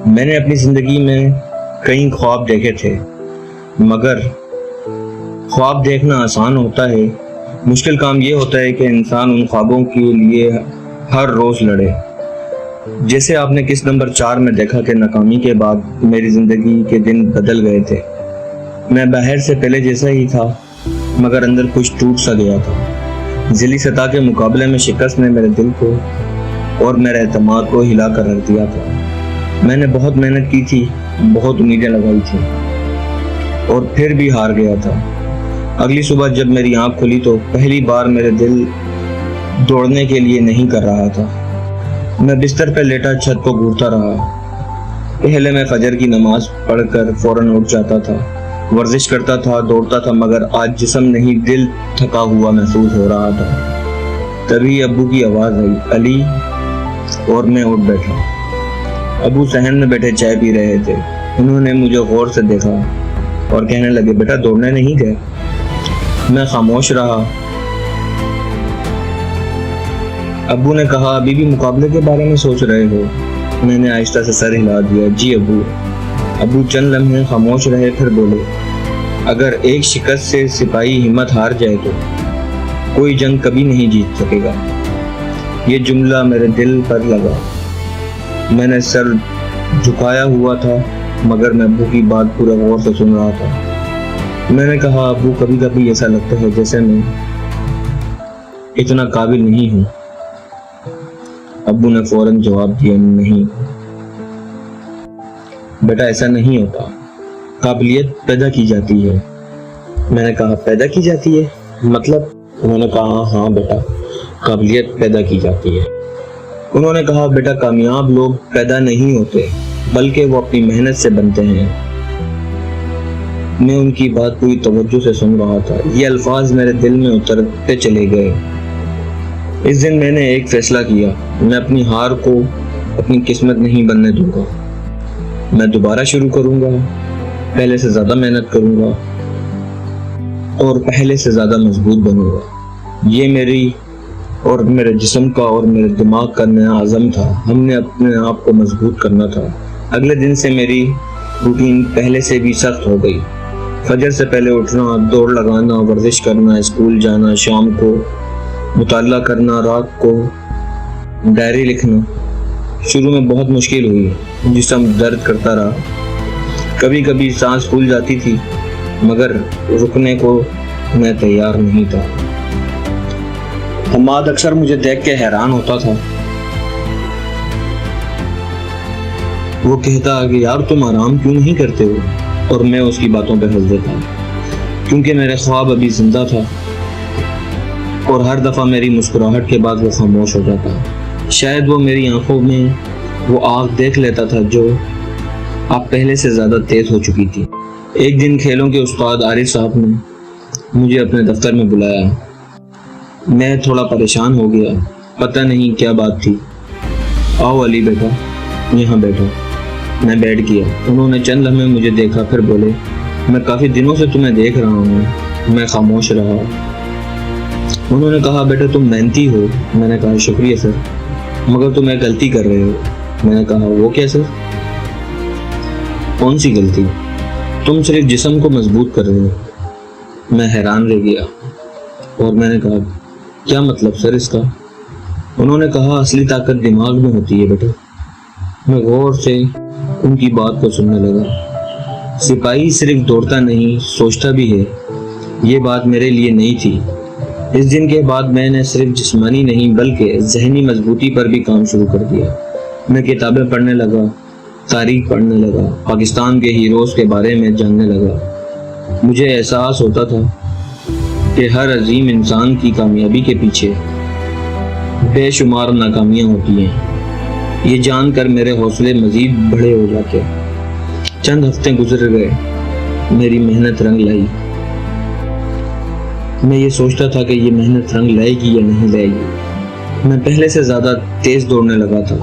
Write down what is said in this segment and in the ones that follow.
میں نے اپنی زندگی میں کئی خواب دیکھے تھے، مگر خواب دیکھنا آسان ہوتا ہے، مشکل کام یہ ہوتا ہے کہ انسان ان خوابوں کے لیے ہر روز لڑے۔ جیسے آپ نے قسط نمبر 4 میں دیکھا کہ ناکامی کے بعد میری زندگی کے دن بدل گئے تھے۔ میں باہر سے پہلے جیسا ہی تھا، مگر اندر کچھ ٹوٹ سا گیا تھا۔ ذیلی سطح کے مقابلے میں شکست نے میرے دل کو اور میرے اعتماد کو ہلا کر رکھ دیا تھا۔ میں نے بہت محنت کی تھی، بہت امیدیں لگائی تھی، اور پھر بھی ہار گیا تھا۔ اگلی صبح جب میری آنکھ کھلی تو پہلی بار میرے دل دوڑنے کے لیے نہیں کر رہا تھا۔ میں بستر پہ لیٹا چھت کو گھورتا رہا۔ پہلے میں فجر کی نماز پڑھ کر فوراً اٹھ جاتا تھا، ورزش کرتا تھا، دوڑتا تھا، مگر آج جسم نہیں، دل تھکا ہوا محسوس ہو رہا تھا۔ تبھی ابو کی آواز آئی، علی، اور میں اٹھ بیٹھا۔ ابو صحن میں بیٹھے چائے پی رہے تھے۔ انہوں نے مجھے غور سے دیکھا اور کہنے لگے، بیٹا دوڑنے نہیں گئے؟ میں خاموش رہا۔ ابو نے کہا، ابھی بھی مقابلے کے بارے میں سوچ رہے ہو؟ میں نے آہستہ سے سر ہلا دیا، جی ابو۔ ابو چند لمحے خاموش رہے، پھر بولے، اگر ایک شکست سے سپاہی ہمت ہار جائے تو کوئی جنگ کبھی نہیں جیت سکے گا۔ یہ جملہ میرے دل پر لگا۔ میں نے سر جھکایا ہوا تھا، مگر میں ابو کی بات پورے غور سے سن رہا تھا۔ میں نے کہا، ابو کبھی کبھی ایسا لگتا ہے جیسے میں اتنا قابل نہیں ہوں۔ ابو نے فوراً جواب دیا، نہیں بیٹا، ایسا نہیں ہوتا، قابلیت پیدا کی جاتی ہے۔ میں نے کہا، پیدا کی جاتی ہے مطلب؟ انہوں نے کہا، ہاں بیٹا، قابلیت پیدا کی جاتی ہے۔ انہوں نے کہا، بیٹا کامیاب لوگ پیدا نہیں ہوتے، بلکہ وہ اپنی محنت سے بنتے ہیں۔ میں ان کی بات پوری توجہ سے سن رہا تھا۔ یہ الفاظ میرے دل میں اترتے چلے گئے۔ اس دن میں نے ایک فیصلہ کیا، میں اپنی ہار کو اپنی قسمت نہیں بننے دوں گا۔ میں دوبارہ شروع کروں گا، پہلے سے زیادہ محنت کروں گا اور پہلے سے زیادہ مضبوط بنوں گا۔ یہ میری اور میرے جسم کا اور میرے دماغ کا نیا عزم تھا۔ ہم نے اپنے آپ کو مضبوط کرنا تھا۔ اگلے دن سے میری روٹین پہلے سے بھی سخت ہو گئی۔ فجر سے پہلے اٹھنا، دوڑ لگانا، ورزش کرنا، اسکول جانا، شام کو مطالعہ کرنا، رات کو ڈائری لکھنا۔ شروع میں بہت مشکل ہوئی، جسم درد کرتا رہا، کبھی کبھی سانس پھول جاتی تھی، مگر رکنے کو میں تیار نہیں تھا۔ حماد اکثر مجھے دیکھ کے حیران ہوتا تھا۔ وہ کہتا کہ یار تم آرام کیوں نہیں کرتے ہو؟ اور میں اس کی باتوں پہ ہنس دیتا، کیونکہ میرے خواب ابھی زندہ تھا، اور ہر دفعہ میری مسکراہٹ کے بعد وہ خاموش ہو جاتا۔ شاید وہ میری آنکھوں میں وہ آگ دیکھ لیتا تھا جو اب پہلے سے زیادہ تیز ہو چکی تھی۔ ایک دن کھیلوں کے استاد عارف صاحب نے مجھے اپنے دفتر میں بلایا۔ میں تھوڑا پریشان ہو گیا، پتہ نہیں کیا بات تھی۔ آؤ علی بیٹا، یہاں بیٹھو۔ میں بیٹھ گیا۔ انہوں نے چند لمحے مجھے دیکھا، پھر بولے، میں کافی دنوں سے تمہیں دیکھ رہا ہوں۔ میں خاموش رہا۔ انہوں نے کہا، بیٹا تم محنتی ہو۔ میں نے کہا، شکریہ سر، مگر تم ایک غلطی کر رہے ہو۔ میں نے کہا، وہ کیا سر؟ کون سی غلطی؟ تم صرف جسم کو مضبوط کر رہے ہو۔ میں حیران رہ گیا اور میں نے کہا، کیا مطلب سر اس کا؟ انہوں نے کہا، اصلی طاقت دماغ میں ہوتی ہے بیٹا۔ میں غور سے ان کی بات کو سننے لگا۔ سپاہی صرف دوڑتا نہیں، سوچتا بھی ہے۔ یہ بات میرے لیے نئی تھی۔ اس دن کے بعد میں نے صرف جسمانی نہیں بلکہ ذہنی مضبوطی پر بھی کام شروع کر دیا۔ میں کتابیں پڑھنے لگا، تاریخ پڑھنے لگا، پاکستان کے ہیروز کے بارے میں جاننے لگا۔ مجھے احساس ہوتا تھا کہ ہر عظیم انسان کی کامیابی کے پیچھے بے شمار ناکامیاں ہوتی ہیں۔ یہ جان کر میرے حوصلے مزید بڑے ہو جاتے۔ چند ہفتے گزر گئے، میری محنت رنگ لائی۔ میں یہ سوچتا تھا کہ یہ محنت رنگ لائے گی یا نہیں لائے گی۔ میں پہلے سے زیادہ تیز دوڑنے لگا تھا،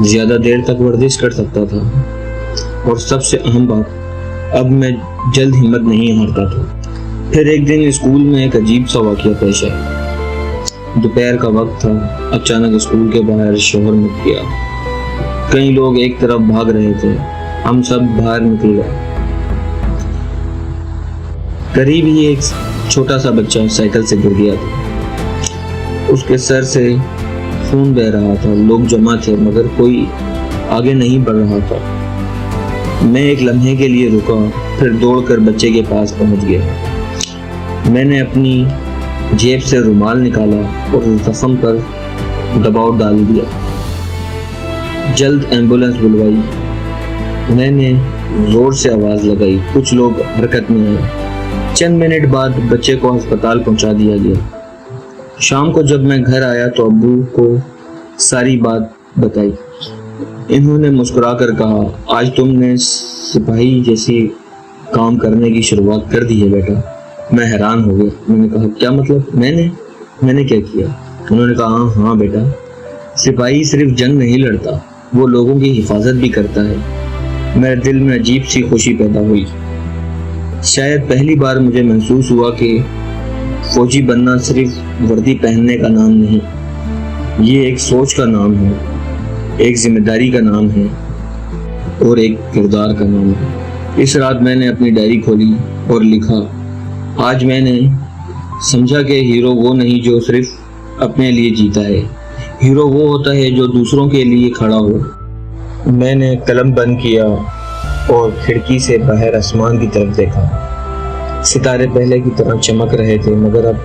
زیادہ دیر تک ورزش کر سکتا تھا، اور سب سے اہم بات، اب میں جلد ہمت نہیں ہارتا تھا۔ پھر ایک دن اسکول میں ایک عجیب سا واقعہ پیش آیا۔ دوپہر کا وقت تھا، اچانک اسکول کے باہر شور مچ گیا۔ کئی لوگ ایک طرف بھاگ رہے تھے، ہم سب باہر نکل گئے۔ قریب ہی ایک چھوٹا سا بچہ سائیکل سے گر گیا تھا، اس کے سر سے خون بہ رہا تھا۔ لوگ جمع تھے مگر کوئی آگے نہیں بڑھ رہا تھا۔ میں ایک لمحے کے لیے رکا، پھر دوڑ کر بچے کے پاس پہنچ گیا۔ میں نے اپنی جیب سے رومال نکالا اور زخم پر دباؤ ڈال دیا۔ جلد ایمبولینس بلوائی۔ میں نے زور سے آواز لگائی، کچھ لوگ حرکت میں آئے۔ چند منٹ بعد بچے کو ہسپتال پہنچا دیا گیا۔ شام کو جب میں گھر آیا تو ابو کو ساری بات بتائی۔ انہوں نے مسکرا کر کہا، آج تم نے سپاہی جیسی کام کرنے کی شروعات کر دی ہے بیٹا۔ میں حیران ہو گیا۔ میں نے کہا، کیا مطلب؟ میں نے کیا کیا؟ انہوں نے کہا، ہاں بیٹا، سپاہی صرف جنگ نہیں لڑتا، وہ لوگوں کی حفاظت بھی کرتا ہے۔ میرے دل میں عجیب سی خوشی پیدا ہوئی۔ شاید پہلی بار مجھے محسوس ہوا کہ فوجی بننا صرف وردی پہننے کا نام نہیں، یہ ایک سوچ کا نام ہے، ایک ذمہ داری کا نام ہے اور ایک کردار کا نام ہے۔ اس رات میں نے اپنی ڈائری کھولی اور لکھا، آج میں نے سمجھا کہ ہیرو وہ نہیں جو صرف اپنے لیے جیتا ہے، ہیرو وہ ہوتا ہے جو دوسروں کے لیے کھڑا ہو۔ میں نے قلم بند کیا اور کھڑکی سے باہر آسمان کی طرف دیکھا۔ ستارے پہلے کی طرح چمک رہے تھے مگر اب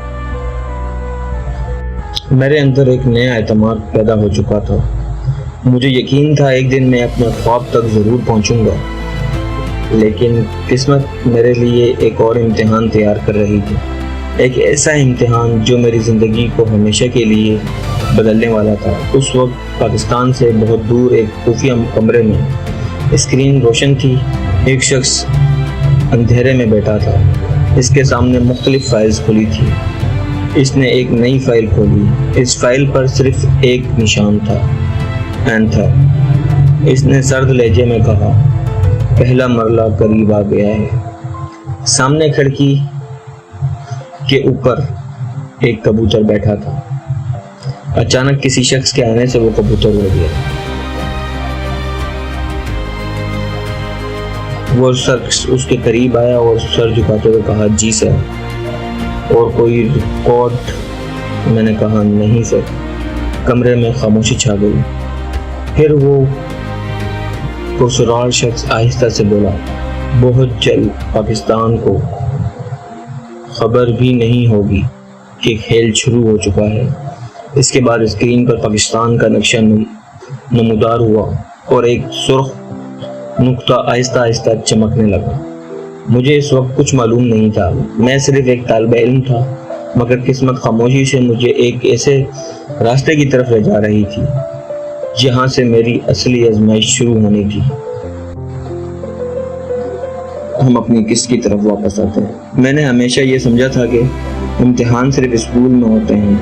میرے اندر ایک نیا اعتماد پیدا ہو چکا تھا۔ مجھے یقین تھا ایک دن میں اپنے خواب تک ضرور پہنچوں گا، لیکن قسمت میرے لیے ایک اور امتحان تیار کر رہی تھی، ایک ایسا امتحان جو میری زندگی کو ہمیشہ کے لیے بدلنے والا تھا۔ اس وقت پاکستان سے بہت دور ایک خفیہ کمرے میں اسکرین روشن تھی، ایک شخص اندھیرے میں بیٹھا تھا، اس کے سامنے مختلف فائلز کھلی تھی۔ اس نے ایک نئی فائل کھولی، اس فائل پر صرف ایک نشان تھا، اینتھر۔ اس نے سرد لہجے میں کہا، پہلا مرحلہ قریب آ گیا ہے۔ سامنے کھڑکی کے اوپر ایک کبوتر بیٹھا تھا۔ اچانک کسی شخص کے آنے سے وہ کبوتر اڑ گیا۔ وہ شخص اس کے قریب آیا اور سر جھکاتے ہوئے کہا، جی سر۔ اور کوئی ریکارڈ؟ میں نے کہا، نہیں سر۔ کمرے میں خاموشی چھا گئی۔ پھر وہ پرسرار شخص آہستہ سے بولا، بہت جلد پاکستان کو خبر بھی نہیں ہوگی کہ کھیل شروع ہو چکا ہے۔ اس کے بعد اسکرین پر پاکستان کا نقشہ نمودار ہوا اور ایک سرخ نقطہ آہستہ آہستہ چمکنے لگا۔ مجھے اس وقت کچھ معلوم نہیں تھا، میں صرف ایک طالب علم تھا، مگر قسمت خاموشی سے مجھے ایک ایسے راستے کی طرف لے جا رہی تھی جہاں سے میری اصلی آزمائش شروع ہونی تھی۔ ہم اپنی قسط کی طرف واپس آتے ہیں۔ میں نے ہمیشہ یہ سمجھا تھا کہ امتحان صرف اسکول میں ہوتے ہیں،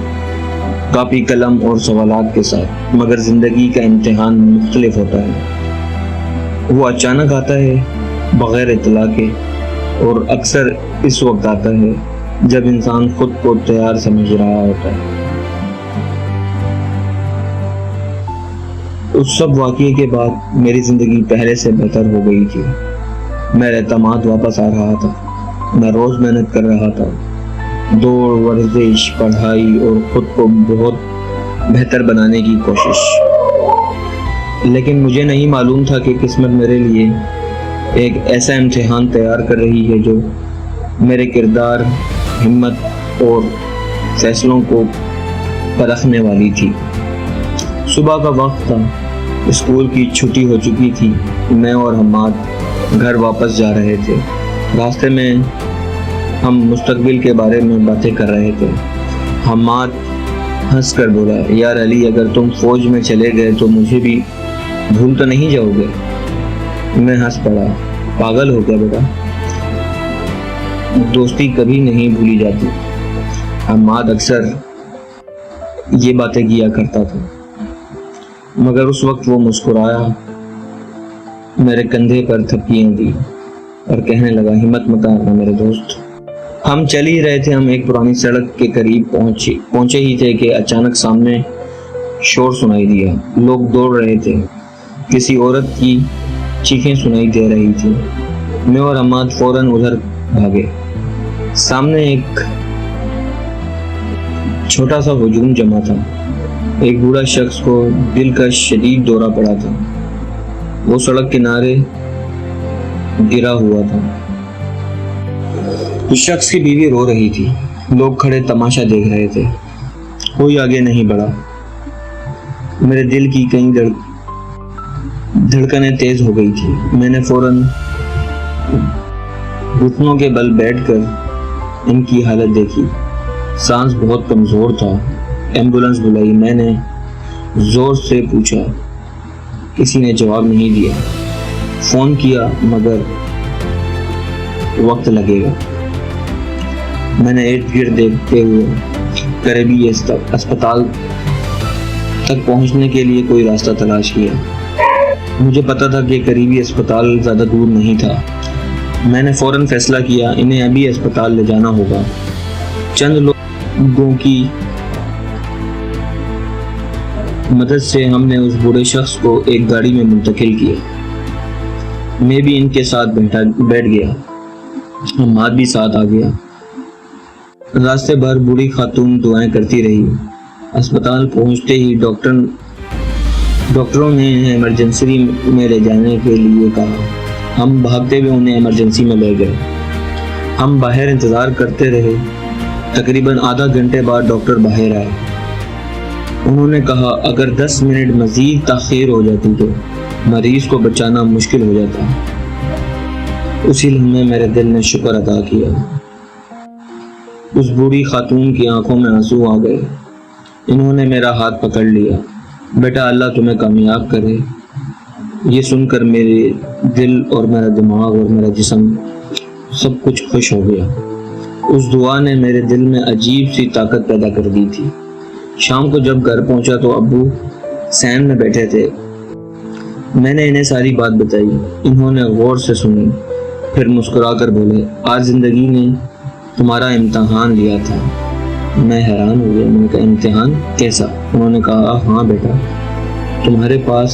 کاپی قلم اور سوالات کے ساتھ، مگر زندگی کا امتحان مختلف ہوتا ہے۔ وہ اچانک آتا ہے، بغیر اطلاع کے، اور اکثر اس وقت آتا ہے جب انسان خود کو تیار سمجھ رہا ہوتا ہے۔ اس سب واقعے کے بعد میری زندگی پہلے سے بہتر ہو گئی تھی۔ میرا اعتماد واپس آ رہا تھا، میں روز محنت کر رہا تھا، دوڑ، ورزش، پڑھائی اور خود کو بہت بہتر بنانے کی کوشش۔ لیکن مجھے نہیں معلوم تھا کہ قسمت میرے لیے ایک ایسا امتحان تیار کر رہی ہے جو میرے کردار، ہمت اور فیصلوں کو پرکھنے والی تھی۔ صبح کا وقت تھا، اسکول کی چھٹی ہو چکی تھی، میں اور حماد گھر واپس جا رہے تھے۔ راستے میں ہم مستقبل کے بارے میں باتیں کر رہے تھے۔ حماد ہنس کر بولا، یار علی، اگر تم فوج میں چلے گئے تو مجھے بھی بھول تو نہیں جاؤ گے؟ میں ہنس پڑا، پاگل ہو گیا بیٹا، دوستی کبھی نہیں بھولی جاتی۔ حماد اکثر یہ باتیں کیا کرتا تھا، مگر اس وقت وہ مسکرایا، میرے کندھے پر تھپکیاں دی اور کہنے لگا، ہمت مت ہارنا میرے دوست۔ ہم چل ہی رہے تھے، ہم ایک پرانی سڑک کے قریب پہنچے ہی تھے کہ اچانک سامنے شور سنائی دیا۔ لوگ دوڑ رہے تھے، کسی عورت کی چیخیں سنائی دے رہی تھی۔ میں اور عماد فوراً ادھر بھاگے۔ سامنے ایک چھوٹا سا ہجوم جمع تھا۔ ایک بوڑھا شخص کو دل کا شدید دورہ پڑا تھا۔ وہ سڑک کنارے گرا ہوا تھا۔ اس شخص کی بیوی رو رہی تھی۔ لوگ کھڑے تماشا دیکھ رہے تھے۔ کوئی آگے نہیں بڑھا۔ میرے دل کی کئی دھڑکنیں تیز ہو گئی تھی۔ میں نے فوراً گھٹنوں کے بل بیٹھ کر ان کی حالت دیکھی۔ سانس بہت کمزور تھا۔ ایمبولینس بلائی۔ میں نے زور سے پوچھا، کسی نے جواب نہیں دیا۔ فون کیا مگر وقت لگے گا۔ میں نے ارد گرد دیکھتے ہوئے قریبی اسپتال تک پہنچنے کے لیے کوئی راستہ تلاش کیا۔ مجھے پتا تھا کہ قریبی اسپتال زیادہ دور نہیں تھا۔ میں نے فوراً فیصلہ کیا انہیں ابھی اسپتال لے جانا ہوگا۔ چند لوگوں کی مدد سے ہم نے اس بوڑھے شخص کو ایک گاڑی میں منتقل کیا۔ میں بھی ان کے ساتھ بیٹھ گیا۔ عماد بھی ساتھ آ گیا۔ راستے بھر بوڑھی خاتون دعائیں کرتی رہی۔ اسپتال پہنچتے ہی ڈاکٹروں نے انہیں ایمرجنسی میں لے جانے کے لیے کہا۔ ہم بھاگتے ہوئے انہیں ایمرجنسی میں لے گئے۔ ہم باہر انتظار کرتے رہے۔ تقریباً آدھا گھنٹے بعد ڈاکٹر باہر آئے۔ انہوں نے کہا اگر 10 منٹ مزید تاخیر ہو جاتی تو مریض کو بچانا مشکل ہو جاتا۔ اسی لمحے میرے دل نے شکر ادا کیا۔ اس بوڑھی خاتون کی آنکھوں میں آنسو آ گئے۔ انہوں نے میرا ہاتھ پکڑ لیا۔ بیٹا اللہ تمہیں کامیاب کرے۔ یہ سن کر میرے دل اور میرا دماغ اور میرا جسم سب کچھ خوش ہو گیا۔ اس دعا نے میرے دل میں عجیب سی طاقت پیدا کر دی تھی۔ شام کو جب گھر پہنچا تو ابو سین میں بیٹھے تھے۔ میں نے انہیں ساری بات بتائی۔ انہوں نے غور سے سنی، پھر مسکرا کر بولے آج زندگی نے تمہارا امتحان لیا تھا۔ میں حیران ہو گیا۔ میں نے کہا امتحان کیسا؟ انہوں نے کہا ہاں بیٹا، تمہارے پاس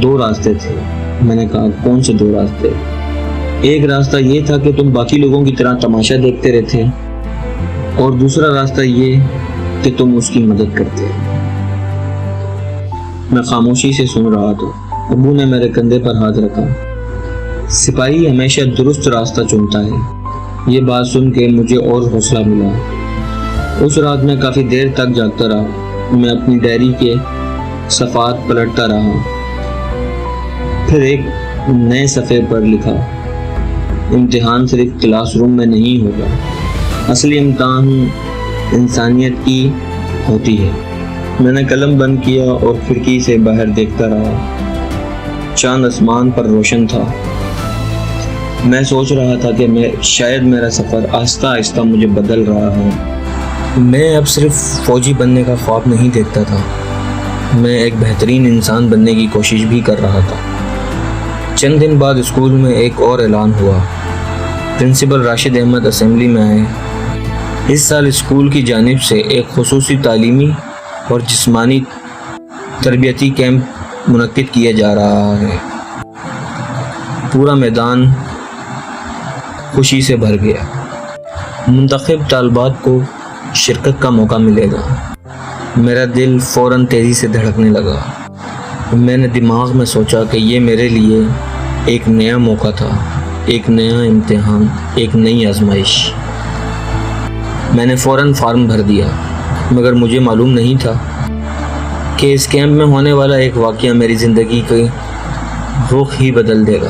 2 راستے تھے۔ میں نے کہا کون سے 2 راستے؟ ایک راستہ یہ تھا کہ تم باقی لوگوں کی طرح تماشا دیکھتے رہتے، اور دوسرا راستہ یہ کہ تم اس کی مدد کرتے۔ میں خاموشی سے سن رہا تھا۔ ابو نے میرے کندھے پر ہاتھ رکھا۔ سپاہی ہمیشہ درست راستہ چنتا ہے۔ یہ بات سن کے مجھے اور حوصلہ ملا۔ اس رات میں کافی دیر تک جاگتا رہا۔ میں اپنی ڈائری کے صفحات پلٹتا رہا، پھر ایک نئے صفحے پر لکھا امتحان صرف کلاس روم میں نہیں ہوگا، اصلی امتحان انسانیت کی ہوتی ہے۔ میں نے قلم بند کیا اور کھڑکی سے باہر دیکھتا رہا۔ چاند آسمان پر روشن تھا۔ میں سوچ رہا تھا کہ شاید میرا سفر آہستہ آہستہ مجھے بدل رہا ہے۔ میں اب صرف فوجی بننے کا خواب نہیں دیکھتا تھا، میں ایک بہترین انسان بننے کی کوشش بھی کر رہا تھا۔ چند دن بعد اسکول میں ایک اور اعلان ہوا۔ پرنسپل راشد احمد اسمبلی میں آئے۔ اس سال اسکول کی جانب سے ایک خصوصی تعلیمی اور جسمانی تربیتی کیمپ منعقد کیا جا رہا ہے۔ پورا میدان خوشی سے بھر گیا۔ منتخب طالبات کو شرکت کا موقع ملے گا۔ میرا دل فوراً تیزی سے دھڑکنے لگا۔ میں نے دماغ میں سوچا کہ یہ میرے لیے ایک نیا موقع تھا، ایک نیا امتحان، ایک نئی آزمائش۔ میں نے فوراً فارم بھر دیا، مگر مجھے معلوم نہیں تھا کہ اس کیمپ میں ہونے والا ایک واقعہ میری زندگی کے رخ ہی بدل دے گا۔